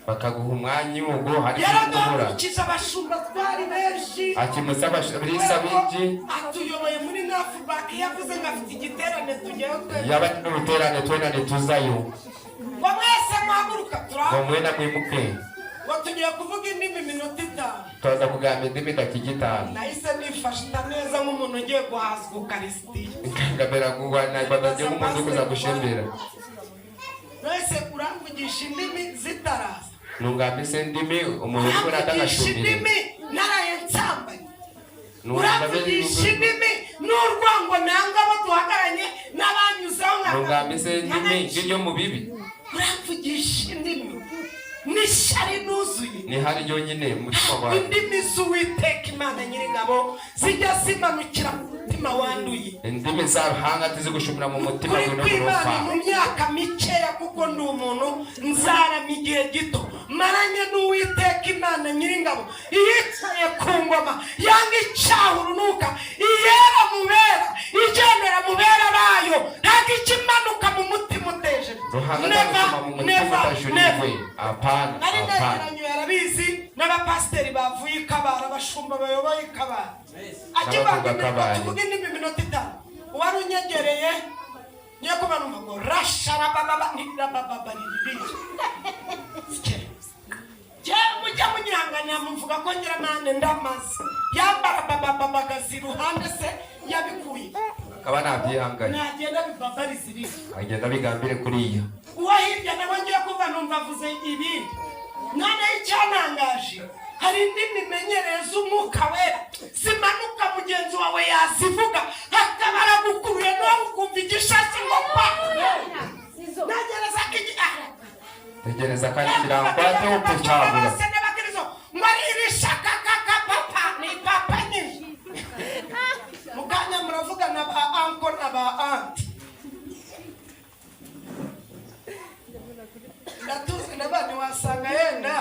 bakaguha umwanya ugo hari kubura abashumba twari benshi akimusaba abirisa bindi atuyoboye muri Nafuback yavuze ngafite igiterane tugiye yaba n'uruterane twenane tuzayo mwese mwaguruka mwe na mwimuke tugiye kuvuga indimi minota 5 tuza kugamba indimi dakigitano nahise nifashita neza nk'umuntu ugiye guhazwa Ukaristiya ngabera kugwana badaje nk'umuntu kuza gushembera mwese kuramvugisha indimi zitaraza nungambise indimi umuntu ukora atagashubire indimi naraye nsambanye uramvugisha indimi n'urwango nanga abo duhagaranye n'abanyuzeho nungambise indimi ngiryo mu bibi uramvugisha indimi nishari nuzuye ni hari yonyine mutima wawe indimi z'Uwiteka Imana Nyiringabo zijya zimanukira mu mutima wanduye indimi z'aruhanga tizigushumira mu mutima w'urufa mu myaka mikeya kuko ndi umuntu nzarama igihe gito maranye n'Uwiteka Imana Nyiringabo yicaye ku ngoma yanga icyaha urunuka iyera mubera igendera mubera bayo ntabwo ikimanuka mu mutima uteje Nari yarabizi n'abapasiteri bavuye Kabara abashumba bayoboye Kabara akivuga indimi minota 5 wari unyegereye niyo kuba numva rashara baba nibije mujya munyihanganira muvuga ko ngira mane ndamaze yambara baba gaziruhande se yabikuye akaba nabyihanganye nagenda bibabariza ibindi agenda bigambire kuriya uwo hirya nawe ngiye kuva numva avuze ibindi none icyanangaje hari indimi menyereye z'Umwuka Wera zimanuka mugenzi wawe yazivuga hakaba aragukuruye nawe ukumva igishasi ngo pa tegereza kandi kirangwate upucabura mwari irishaka kaka papa ni papa nyine mukanya muravugana ba anko na ba anti ndatuzi n'abandi wasanga yenda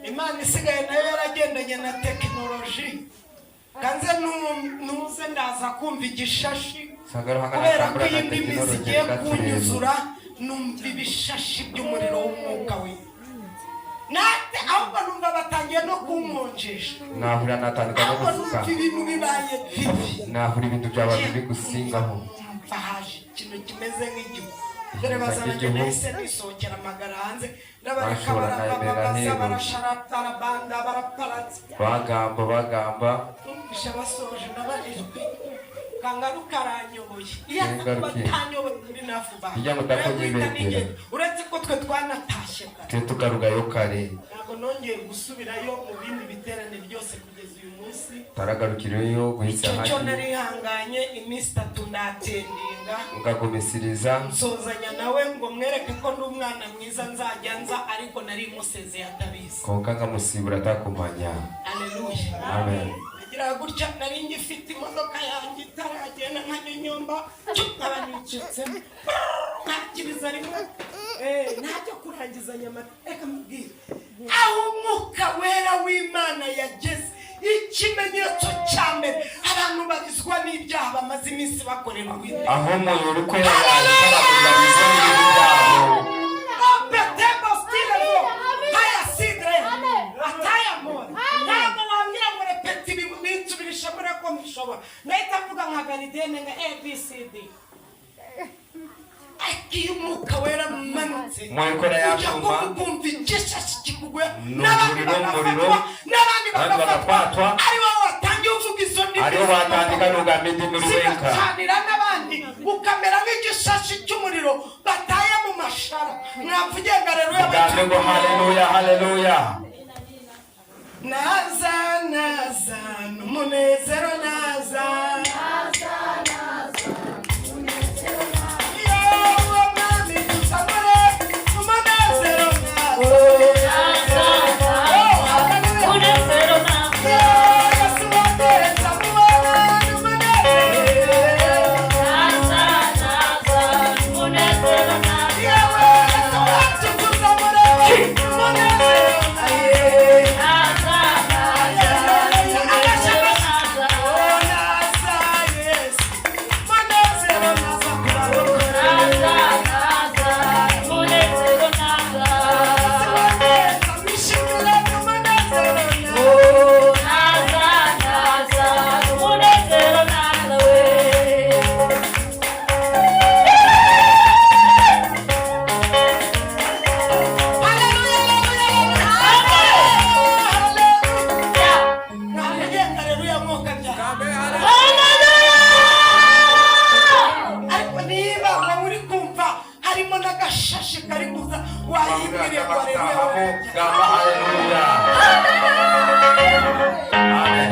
Imana isigaye nayo yaragendanye na tekinoloji kanze nuze ndaza kumva igishashi kubera ko indimi zigiye kunyuzura numva ibishashi by'umuriro w'Umwuka we nate ahubwo numva batangiye no kumonjesha nahura natandika no gusuka ibintu bibaye bibi nahura ibintu by'abantu bigusingaho fahaje ikintu kimeze nk'igihu dore bazana nese nisokera amagara hanze n'abareka barasharatara banda baraparatse bagamba basoje n'abarijwe kangaru karanyoboye iya batanyoboye muri Nafuback uretse ko twe twanatashye twe tugarugayo kare ntabwo nongeye gusubirayo mu bindi biterane byose kugeza uyu munsi taragarukiriyo guhisa haje cyo narihanganye iminsi 3 ndatendinga ngagomisiriza nsozanya nawe ngo mwereke ko ndi umwana mwiza nzajya nza ariko nari museze atabizi konka ngamusibura atakumanya haleluya amen gutya nari ngifite imodoka yanjye itaragenda nkanyonyomba nkabanyicitse ntakiriza rimwe ntajya kurangizanya amateka mubwira aho Umwuka Wera w'Imana yageze ikimenyetso cya mbere abantu bagizwa n'ibyaha bamaze iminsi bakorera Uwiteka aho umuntu uko yarabiza n'ibyaha Betebo stile haya sidre ataya mona ntabwo wambwira ngo repeti bintu birishobora ko mbishobora nahita mvuga nka Garidene nka ABCD akiye Umwuka Wera manutse mwekora yashumba kumva igishashi kigugwe n'abandi bagafatwa ari wowe watangiye uvuga izo ndimi ari wowe watandika n'ugamidi muri wenka zigacanira n'abandi ukamera nk'igishashi cy'umuriro bataye mu mashara mwavuge ngo rero ugambe ngo haleluya haleluya naza n'umunezero naza ukwiriye kubaremeho gamba haleluya. Amen.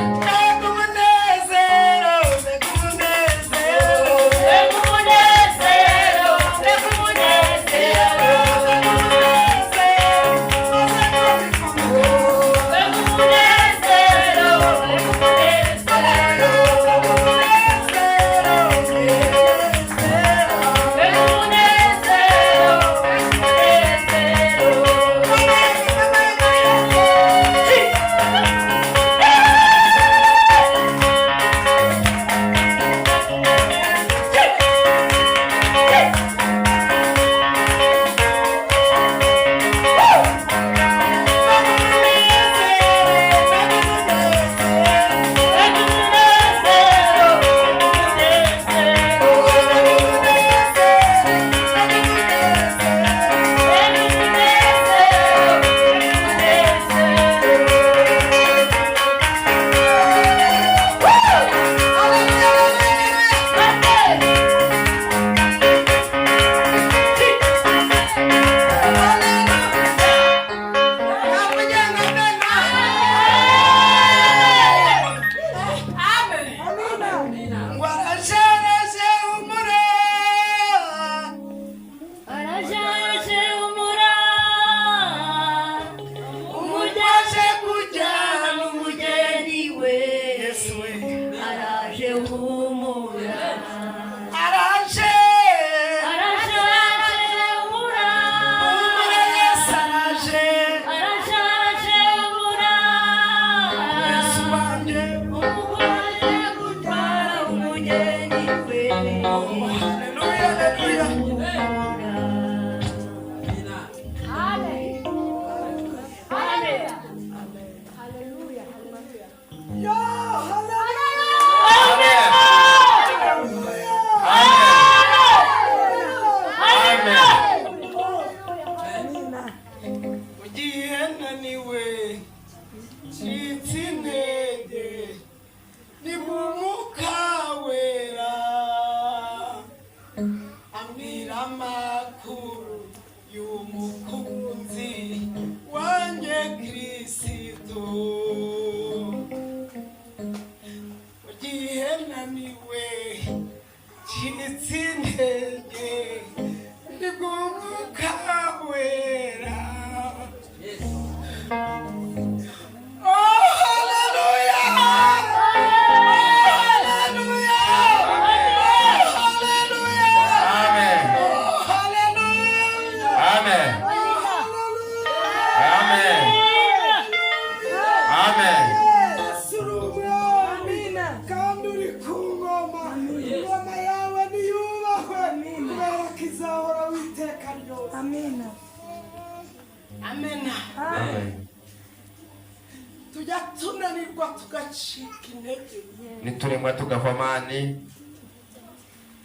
Nituremwa tugahomani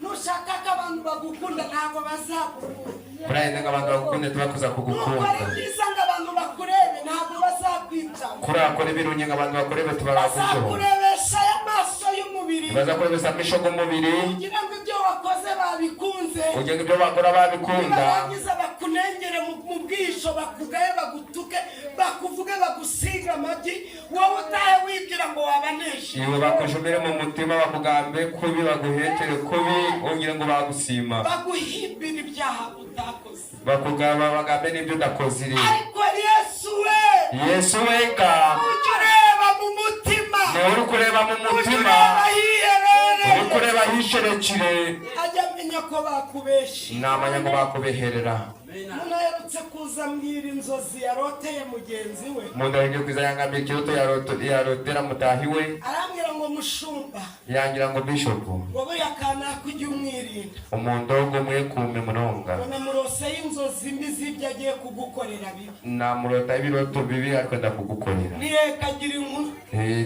nushaka abantu bagukunda ntago bazakukunda kurayenda abantu bagukunda tubakuza kugukunda isanga abantu bakurebe ntago bazakwica kurakora ibirunye abantu bakurebe tubarakuzo kurebesha amaso y'umubiri bazakurebesha amisho y'umubiri kugira ngo ibyo wakoze babikunze kugira ngo ibyo bakora babikunda barangiza bakunengere mu bwisho bakugaye bagutuke bakuvuge bagusiga amagi wowe utahe wibwira ngo wabanesha iwe bakujumire mu mutima bakugambe kubi baguhekere kubi ongera ngo bagusima baguhimbira ibyaha utakoze bakugaba bagambe n'ibyo udakoze iri ariko Yesu weka ureba mu mutima ni uri kureba mu mutima uri kureba hisherekire ajya amenya ko bakubesha namanya ngo bakubeherera Muna yarutse kuza mbwira inzozi yaroteye mugenzi we munda yagiye kwiza yangambye ikiroto yarotera mutahi we arambwira ngo mushumba yangira ngo bishop wowe yakana kujya umwirinda umundogo mwe kume munonga none murose y'inzozi mbi zibyo agiye kugukorera bibi namurota ibiroto bibi ariko ndakugukorera niye kagira inkuru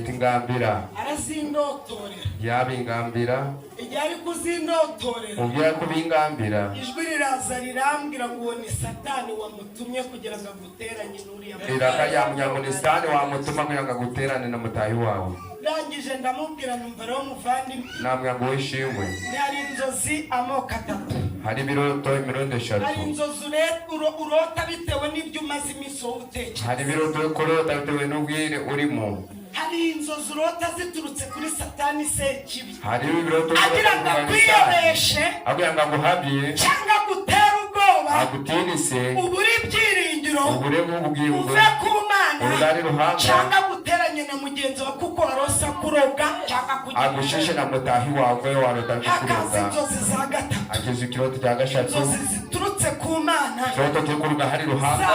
tingambira arazindotorera yabingambira igihe ari kuzindotorera ugiye kubingambira ijwi riraza rirambwira ngo ni Satani wamutumye kugira ngo aguteranye n'uriya iraka yamunyamuntu Satani wamutuma kugira ngo aguterane na mutahi wawe rangije ndamubwira numva rero muvandimwe namwe ngo wishimwe hari inzozi amoko atatu hari biroto imirundi 3 hari inzozi urota bitewe n'ibyo umaze iminsi utekereza hari biroto kurota bitewe n'ubwire urimo hari inzozi urota ziturutse kuri Satani Sekibi hari biroto agira ngo kwiyobeshe agira ngo aguhabye cyangwa gutera ubwoba agutirise uburi byiringiro ubure nk'ubwingo uve ku Mana urari ruhanga cyangwa guteranya na mugenzi wawe kuko warosa kuroga cyangwa kugira agushishe na mutahi wawe warota kukuroga inzozi za gatatu ageze ikiroto cya gashatu inzozi ziturutse ku Mana ikiroto cy'ukuruga hari ruhanga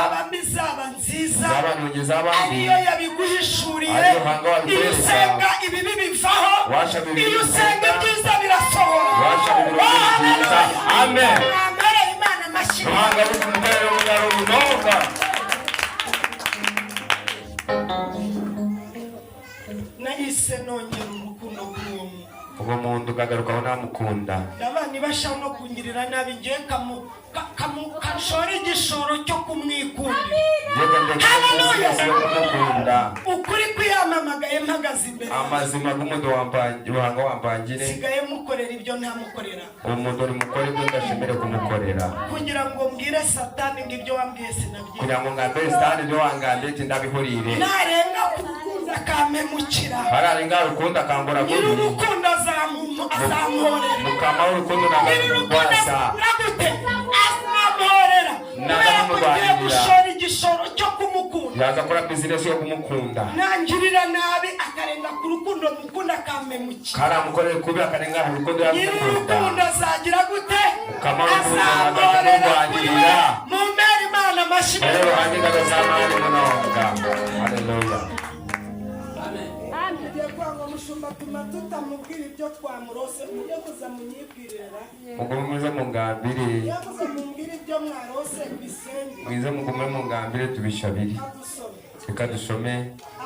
zaba nziza zaba nugeza abandi ariyo yabiguhishuriye ari ruhanga iyo usenga ibibi bivaho iyo usenga ibyiza birasohora byiza amen Imana amashyi ruhanga rw'umutero w'urunoga nahise nongera urukundo kuri uwo muntu uwo muntu ukagarukaho namukunda abana bashaka no kungirira nabi ngiye kashora igishoro cyo kumwikunda ukuri kwiyamamagaye mpagaze imbere amazima y'umuntu ruhanga wambangire sigaye mukorera ibyo ntamukorera umuntu uri mukore ibyo ndashimire kumukorera kugira ngo mbwire Satani ngo ibyo wambwiye sinabyiye kugira ngo ngambire Satani ibyo wangambye ndabihurire narenga kukunda kampemukira hararenga urukundo akambura nyiri urukundo azamurera mukama w'urukundo nagamurwasa azamurera nakugiye gushora igishoro cyo kumukunda yaza akora business yo kumukunda nangirira nabi akarenga ku rukundo mukunda kampemukira karamukorera kubi akarenga ku rukundo nyiri urukundo azagira gute mukama w'urukundo nagamurwanyirira mumere Imana amashyi rero hanjye ndazamana n'umunonga haleluya mushumba tuma tutamubwira ibyo twamurose mujye kuza munyibwirira mugume mu ngambire yavuze mumbwira ibyo mwarose bisenge mwize mugume mu ngambire tubishabiri reka dusome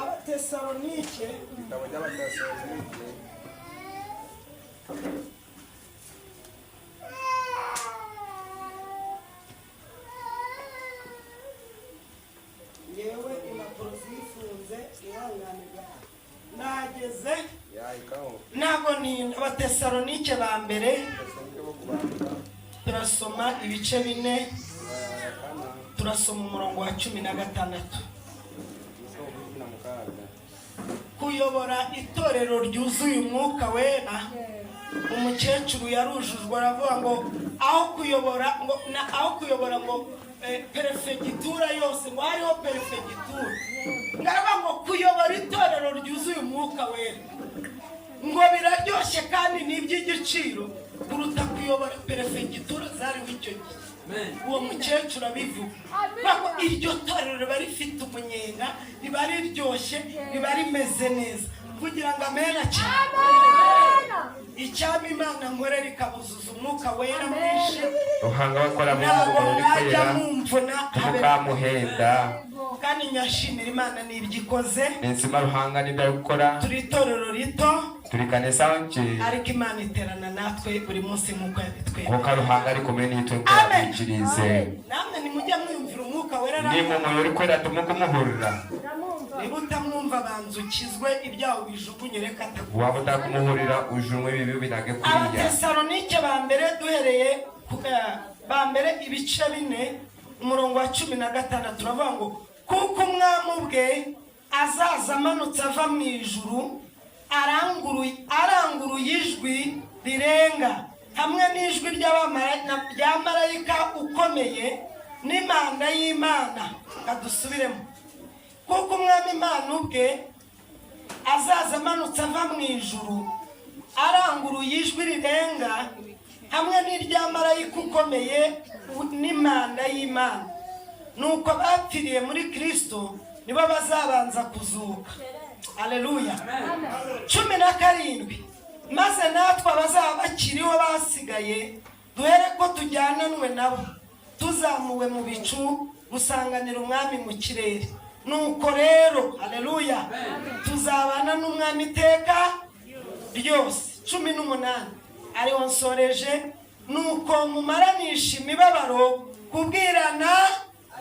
Abatesalonike yewe impapuro zifunze ihanganirwa nageze ntabwo ni Abatesalonike ba mbere turasoma ibice 4 turasoma umurongo wa 16 kuyobora itorero ryuzuye umwuka wera umukecuru yarujujwe aravuga ngo aho kuyobora ngo perefegitura yose ngo hariho perefegitura ngaraba ngo kuyobora itorero ryuzuye umwuka wera ngo biraryoshye kandi ni iby'igiciro kuruta kuyobora perefegitura zariho icyo gihe uwo mukecuru abivuga kuko iryo torero riba rifite umunyenga riba riryoshye riba rimeze neza kugira ngo amena cyane icyama Imana nkorera ikabuzuza umwuka wera mwinshi ruhanga bakora mu kwera mukamuhenda kandi nyashimira Imana n'ibyikoze nizima ruhanga n'ibyo gukora turi itorero rito turi kanisa nje ariko Imana iterana natwe buri munsi nk'uko yabitwera kuko ruhanga ari kumwe n'itwe twabikirize namwe nimujya mwumvira umwuka wera ni mu muyori kwera tumukumuhurira niba utamwumva banzukizwe ibyaho bijugunye reka waba utakumuhurira ujumwe bibi binage kuriya Abatesalonike ba mbere duhereye ba mbere ibice 4 umurongo wa 16 turavuga ngo kuko umwami ubwe azaza amanutse ava mu ijuru aranguruye ijwi rirenga hamwe n'ijwi ry'abamarayika ukomeye n'imana y'Imana kadusubiremo kuko umwami Imana ubwe azaza amanutse ava mu ijuru aranguruye ijwi rirenga hamwe n'iryamarayika ukomeye n'imana y'Imana nuko bapfiriye muri Kristo nibo bazabanza kuzuka haleluya 17 maze natwe abazaba bakiriho basigaye duhere ko tujyananwe nabo tuzamuwe mu bicu gusanganira umwami mu kirere nuko rero haleluya tuzabana n'umwami iteka ryose 18 ariho nsoreje nuko mumaranisha imibabaro kubwirana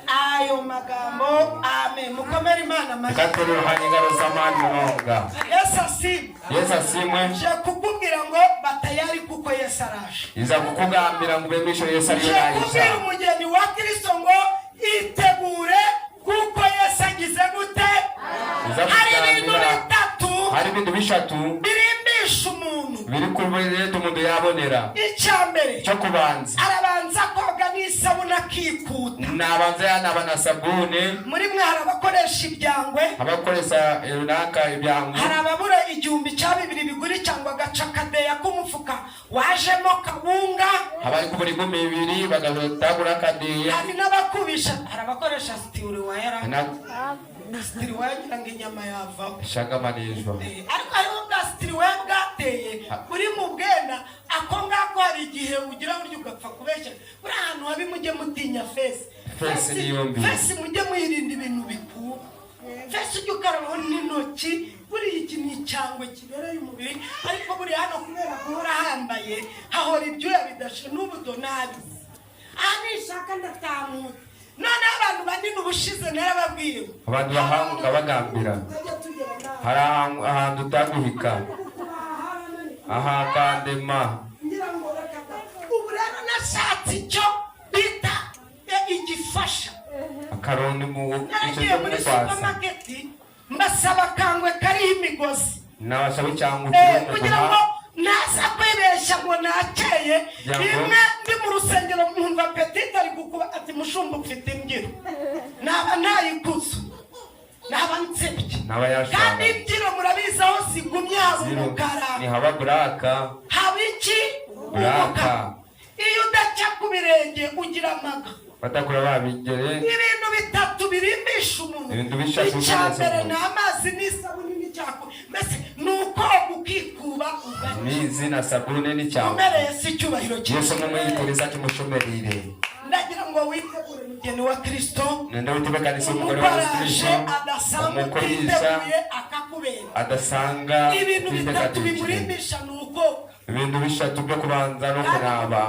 ayo magambo amen mukomere Imana amashyi katoro hanyingaro zamani munonga Yesu asimwe je kukubwira ngo tayari kuko Yesu araje. iza kukugambira ngo bemisho Yesu ari yaje. Umugeni wa Kristo ngo itegure kuko Yesu agize gute. Hari ibintu bishatu birimbisha umuntu biri kubereye umuntu yabonera. Icyambere cyo kubanza arabanza koga n'isabune akikuta. Nabanza yanabana sabune. Muri mwe hari abakoresha ibyangwe, abakoresha runaka ibyangwe, hari ababura 1,200 biguri cyangwa agaca kadeya k'umufuka wajemo kawunga, abari kubura 2,000 bagatagura kadeya. hari n'abakubisha, hari abakoresha stiri wayara stiri wayara ngo inyama yava shaka manijwa. Ariko hariho bwa stiri wabwateye uri mu bwenda ako ngako hari igihe ugira buryo ugapfa kubeshya. Buri ahantu habi mujye mutinya fesi niyombi. Fesi mujye muyirinda ibintu bikuba. Fesi ujye ukarabaho n'intoki. Buri iki ni icyangwe kibereye umubiri, ariko buri hano kubera guhora hambaye hahora ibyuya bidashe n'ubudo nabi. Aha nishaka ndatamuka. None abantu banini ubushize narababwiye. Abantu bahanga bagambira. Hari ahantu utaguhika. Aha kandema. Ubu rero nashatse icyo bita igifasha. Akarundi mu nagiye muri supermarket mbasaba kangwe kariho imigozi. Nabasaba cyangwa kugira ngo naza kwibeshya ngo nakeye. Rimwe ndi mu rusengero mwumva petite ari gukuba ati mushumba ufite imbyiro. Naba nayikuza. Naba nsebye. Kandi imbyiro murabizi aho zigumye haba umukara. Ni haba buraka. Haba iki? Buraka. Iyo udaca ku birenge ugira amaga. Batakura babigere. Ibintu bitatu birimbisha umuntu. Icyambere ni amazi n'isabune n'icyako. Mbese nuko ukikuba ugana. Nizi na sabune n'icyako. Umereye si icyubahiro cyiza. Yesu mumuyikuriza kimushomerire. Ndagira ngo witegure umugeni wa Kristo. Nenda witebekanisa umugore wa Kristo. Umukorisha adasanga ibintu bitatu bimurimbisha nuko ibintu bishatu byo kubanza no kunaba.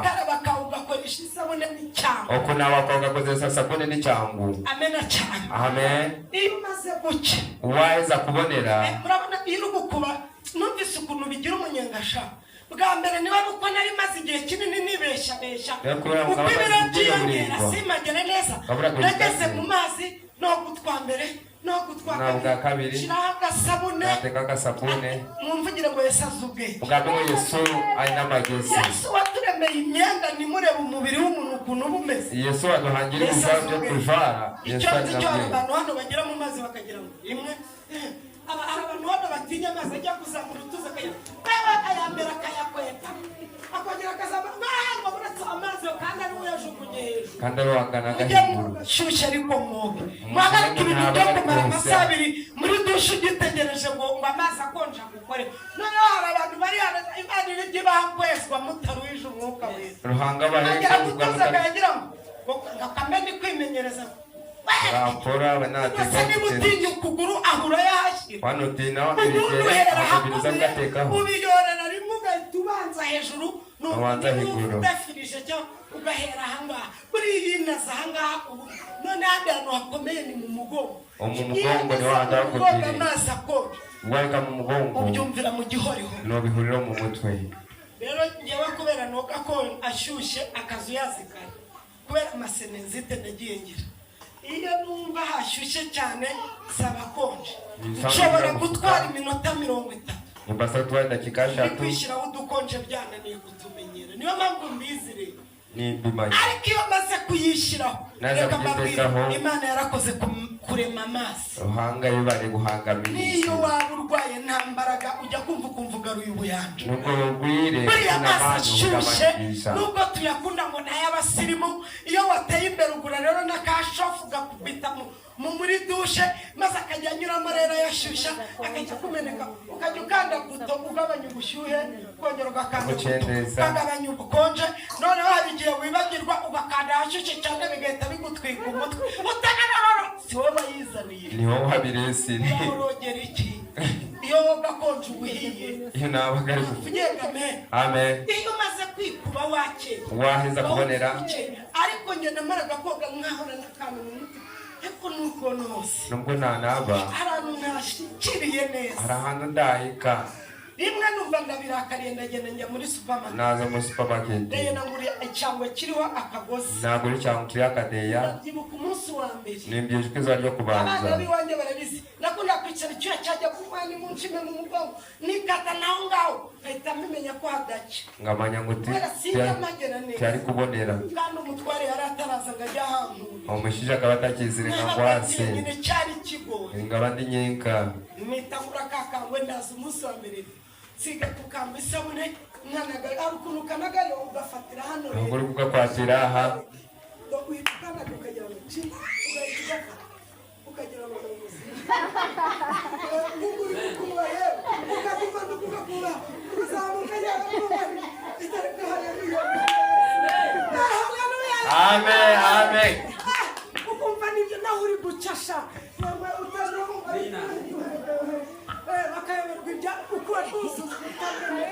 Ugakoresha isabune n'icyangwe. Okunaba kogakozesa sabune n'icyangwe. Amena cyane. Amen. Imaze gucya. Waheza kubonera. Murabona iyo gukuba numvise ukuntu bigira umunyengasha. Bwa mbere niba uko nari maze igihe kinini nibeshya. Uko ibiro byiyongera simagere neza. Nageze mu mazi no gutwa mbere no gutwa kabiri. Shiraho agasabune. Nateka agasabune. Mwumvugire ngo Yesu azubwe. Ubwo Yesu ari n'amagezi. Yesu waturemeye imyenda nimureba umubiri w'umuntu ukuntu bumeze. Yesu aduhangira ibintu byo kuvara. Yesu abantu hano bagera mu mazi bakagira ngo imwe abantu hano batinya amazi ajya kuzamura utuza ayambera akayakweta akongera akazamura ngo buretse amazi kandi ari we yajugunye hejuru kandi wangana agahindura shyushye ariko mwoga mwagarika ibintu byo kumara amasaha 2 muri dushe ugitegereje ngo amazi akonja gukore noneho hari abantu bari hano Imana iri bakwezwa mutaruije umwuka wese ruhanga baragira ngo akamenya kwimenyereza rapora banateka n'ibutinya ukuguru ahura yashira wanotina irigera akabiriza gatekaho ubiyorana rimwe ugahita ubanza hejuru ubanza hejuru udafirije cyo ugahera ahangaha buri yinaza ahangaha none handi hantu hakomeye ni mu mugongo umugongo ni wanda kugira amazi akonje uwareka mu mugongo ubyumvira mu gihoriho no bihurira mu mutwe rero ngewe kubera noga ko ashyushye akazu yazikaye kubera amasenenzite nagiye ngira iyo numva hashyushye cyane saba konje nshobora gutwara iminota 30 mbasa twari dakika 3 kwishyiraho udukonje byananiye kutumenyera niyo mpamvu mbizire ni bimaye ariko iyo maze kuyishyiraho reka mbabwira Imana yarakoze kurema amazi ruhanga yibare guhangamira niyo waba urwaye nta mbaraga ujya kumva ugaruye ubuyanja nuko rugwire n'amazi nubwo tuyakunda ngo n'ay'abasirimu iyo wateye imbere ugura rero n'akashofu gakubita muri dushe maze akajya anyuramo rero yashyushya akajya kumeneka ukajya ukanda buto ugabanya ubushyuhe kongera ugakanda ukagabanya ubukonje noneho hari igihe wibagirwa ugakanda hashyushye cyane bigahita bigutwika umutwe utaganaroro si wowe bayizaniye ni wowe habiresi urogera iki iyo gakonje ubuhiye iyo nabaga ari kugengame amen iyo umaze kwikuba wakeye waheza kubonera ariko njye namaraga koga nkahora n'akantu mu mutwe ariko nuko nose nubwo ntanaba ahantu nashikiriye neza hari ahantu ndahika rimwe numva ndabirakariye ndagenda njya muri supermarket naza muri supermarket ndagenda nguriye icyangwe kiriho akagozi nagura icyangwe kiri akadeya ndabyibuka umunsi wa mbere nimbyeje ko izaryo kubanza abana biwanjye barabizi nakunda kwicara icyuya cyajya kumwana imunshime mu mugongo nikata naho ngaho nkahita mbimenya ko hagace ngamanya ngo cyari kubonera kandi umutware yari ataraza ngo ajya ahantu umushije akaba atakizirika ngwase nyine cyari kigoye ngabandi nyenka mitagura kakangwe ndaza umunsi wa mbere siga kukamba isabune nkanaga arukuntu kanagayo ugafatira hano rero uri kugakwatira aha ukana kukagira ngo chi ukagira ngo nguri kuba ye ukakuva ndukukura uzamuka ya itarika haleluya amen amen ukumva nibyo naho uri gucasha nawe utanumva bakayoberwa ibya ukura rwuzuza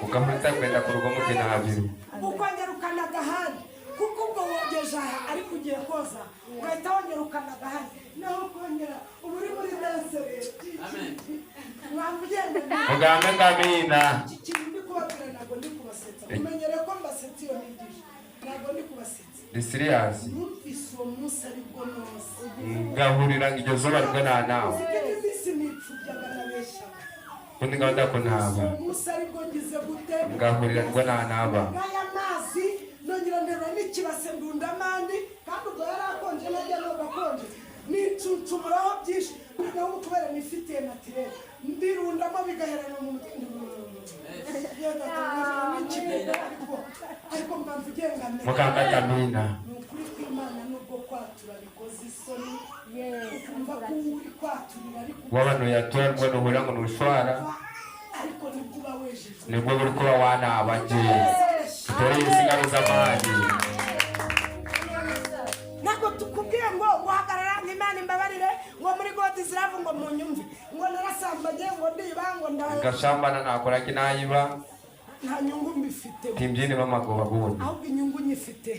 ukamurita kwenda ku rugo mugena habiri ukongera ukanagahandi kuko ubwo wogeje aha ariko ugiye koza ugahita wongera ukanagahandi naho ukongera uba uri muri nasere mwamva ugenda mugambe ngamina iki kintu ndi kubabwira ntabwo ndi kubasetsa umenyere ko mbasetsa iyo nigisha ntabwo ndi kubasetsa ni serious numvise uwo munsi aribwo nose ngahurira iryo zuba rwo nta nawe uzikene iminsi nipfubyaga nabeshya kundi ngabanda ko ntaba umunsi aribwo ngize gute ngahurira rwo nta naba ngaya amazi nongera nterura n'ikibase ndunda amandi kandi ubwo yari akonje najya n'ugakonje nicuncumuraho byinshi naho kubera nifitiye natirere ndirundamo bigaherana mu ariko mbanza ugengamye muganga kamina ni ukuri kw'Imana nubwo kwatura bikoze isoni ukumva ko uri kwaturira ariko wabano yatura rwo nuhura ngo nushwara ariko nibwo uba wejejwe nibwo buri kuba wanaba je tutore isigaro z'amani ntabwo tukubwiye ngo guhagarara n'Imana imbabarire ngo muri God ziravu ngo munyumve ngo narasambanye ngo ndiba ngo ndaye gashambana nakora kinayiba nta nyungu mbifite timbyine bamagoba gone ahubwo inyungu nyifite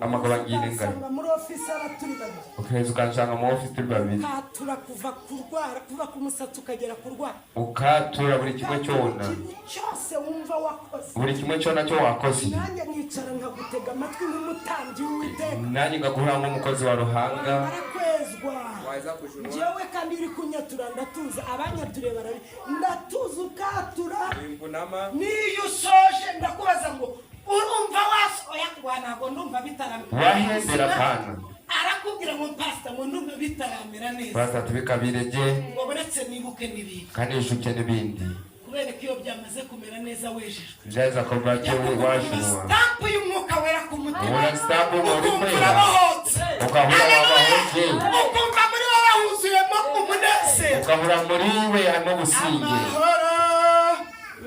amagoba ngine ngari muri office araturi babiri ukaheza ukanshanga mu office turi babiri ukatura kuva kurwara kuva ku musatsi ukagera kurwara ukatura buri kimwe cyona cyose wumva wakoze buri kimwe cyona cyo wakoze nanjye nicara nkagutega amatwi nk'umutambyi w'Uwiteka nanjye ngaguhura nk'umukozi wa ruhanga barakwezwa njyewe kandi uri kunyatura ndatuza abanyature barabi ndatuza ukatura niyo usoje ndakubaza ngo urumva wasoya ntabwo ndumva bitaramira wahembera pana arakubwira ngo pastor ngo ndumva bitaramira neza pastor tubikabireje ngo buretse nibuke n'ibindi kandi ishuke n'ibindi kubera ko iyo byamaze kumera neza wejejwe jaza ko bake washimwa stamp y'umwuka wera ku mutima ura stamp muri kwera ukahura wabahoje ukumva muri wowe huzuyemo umunezero ukahura muri we hano businge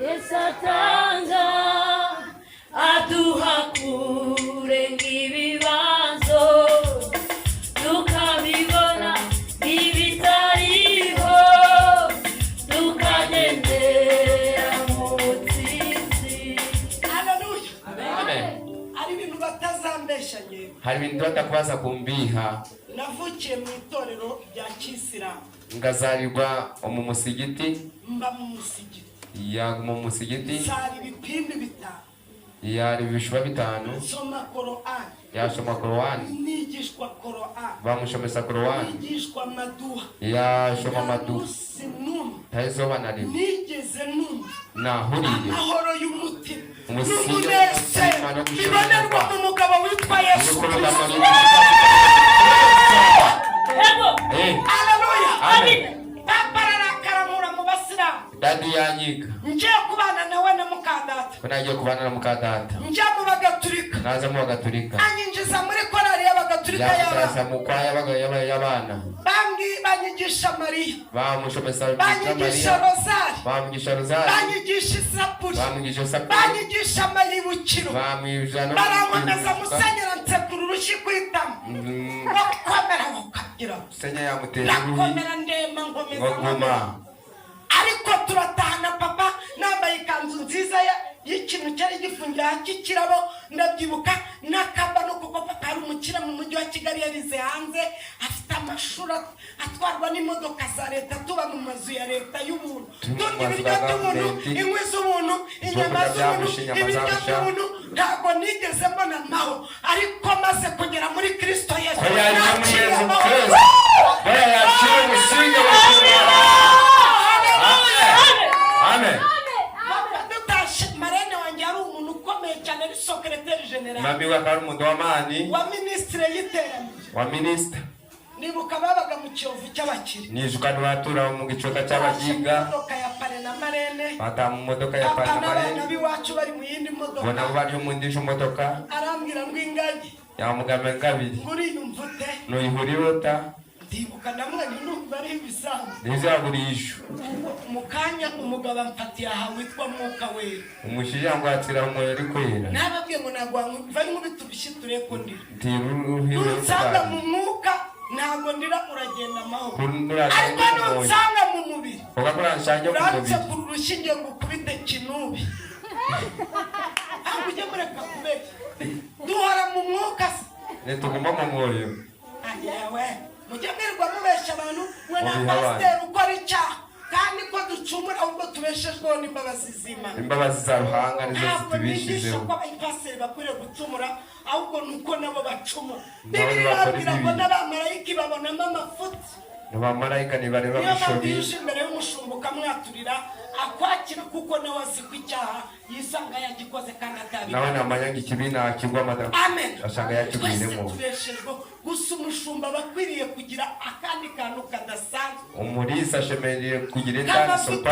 Yesu atanga aduha kurenga ibibazo tukabibona ibitariho tukagendera mu butsinzi. Haleluya. amen Hari ibintu batazambesha nyewe. hari ibintu batakubaza kumbiha Navukiye mu itorero rya Kisilamu. ngazarirwa mu musigiti Mba mu musigiti. ya mu musigiti Sari ibipindi bitanu. yari bishwa bitanu Soma Qur'an. yashoma Qur'an Nigishwa Qur'an. bamushomesa Qur'an Nigishwa maduha. yashoma madu tayizoba nari nigeze numva nahuriye amahoro y'umutima Umusingi n'umunezero no gushimira bibonerwa mu mugabo witwa Yesu Kristo. Haleluya. Amen. Papa arakaramura mu basilamu dadi yanyiga ngiye kubana nawe na mukadata ko nagiye kubana na mukadata njya mu bagaturika naza mu bagaturika anyinjiza muri korali y'abagatulika yaza mu kwaya y'abana banyigisha Mariya bamushomesa banyigisha Mariya rozari bamugisha rozari banyigisha isapuri bamugisha sapuri banyigisha amayibukiro bamwijana barankomeza musenyera nsekura urushyi kwitamo bakomera bakagira senya yamutera uruhi bakomera ndema nkomeza ngoma ariko turatahana papa nambaye ikanzu nziza y'ikintu cyari gifungiye cy'ikirabo ndabyibuka n'akambano kuko papa ari umukire mu mujyi wa Kigali yarize hanze afite amashuri atwarwa n'imodoka za leta, tuba mu mazu ya leta y'ubuntu, turya ibiryo by'ubuntu, inkwi z'ubuntu, inyama z'ubuntu, ibiryo by'ubuntu. Ntabwo nigeze mbona amahoro, ariko maze kugera muri Kristo Yesu nakiriye amahoro. Amen. Marene wanjye ari umuntu ukomeye cyane, ari secrétaire général Mami wa kari umuntu w'amani wa ministre y'iterambere wa ministre. Nibuka babaga mu Kiyovu cy'abakire, Nijuka nwatura mu gicoka cy'abagiga. Imodoka ya pare na marene, Bata mu modoka ya pare na marene. Abana b'iwacu bari mu yindi modoka. Bona bari mu ndisho modoka. Arambwira ngo ingagi. Yamugame ngabiri. Nguri yumvute. No ihuriota. Ndibuka namwe n'umva ari bisanzwe. Nizaburisho. Mukanya umugabo amfatiye aha witwa Mwuka Wera. Umushija ngo atira mu yari kwera. Nababwiye ngo nagwa bari mu bitubishiture ko ndira. Tiruhiro. Nunsanga mu mwuka ntago ndira, uragenda amahoro. Ariko nunsanga mu mubiri. Ukakora nshanje ku mubiri. Uranse kurushinge ngo kubite kinubi. Uje mureka kubera. Duhora mu mwuka. Netugomba mu mwoyo. Ayewe. Mujemerwa mubesha abantu we na pastor ukora icyaha, kandi ko ducumura ahubwo tubeshejweho n'imbabazi z'Imana. Imbabazi za Ruhanga nizo zitubishizeho. Ko abapasiteri bakwiriye gucumura, ahubwo nuko nabo bacumura. Bibiliya irabwira ngo n'abamarayika babonamo amafuti. Abamarayika nibareba bishobi. Iyo imbere y'umushumba ukamwaturira akwakira, kuko nawe azi ko icyaha yisanga yagikoze kandi atabizi. Nawe namanya ikibina kigwa madam. Amen. Ashanga yakigwiremo. Gusa umushumba bakwiriye kugira akandi kantu kadasanzwe. Umurisa shemereye kugira indani sopa.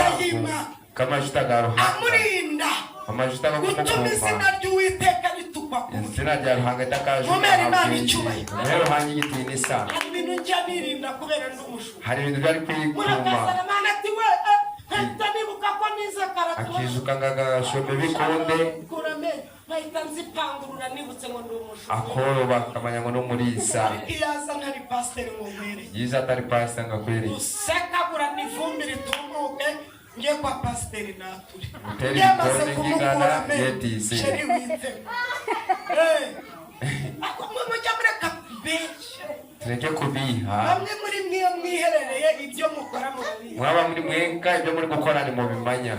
Kamajuta ga Ruhanga. Amurinda. Amajuta go kumukuma. Gutuma izina ry'Uwiteka ritukwa ku. Izina rya Ruhanga itakaje. Mumere Imana icyubahiro. Rero Ruhanga igitinya isa. Hari ibintu njya nirinda kubera ndi umushumba. Hari ibintu byari kwikuma. Murakazana Mana ati we hita nibuka ko nize karatu. Akijuka ngagashome bikonde. Kurame bahita nzipangurura nibutse ngo ndi umushumba. Akoroba kamanya ngo n'umurisa. Iyaza ntari pastor ngo mwere. Yiza atari pastor ngakwere. Usekagura n'ivumbi ritumuke. Ngiye kwa pasiteri naturi. Yamaze kumukura yetise. Sheri wite. Ako mujya mureka kubeshya. Tureke kubiha. Bamwe muri mwiherereye ibyo mukora mu babizi. Mwaba muri mwenga ibyo muri gukora ni mu bimanya.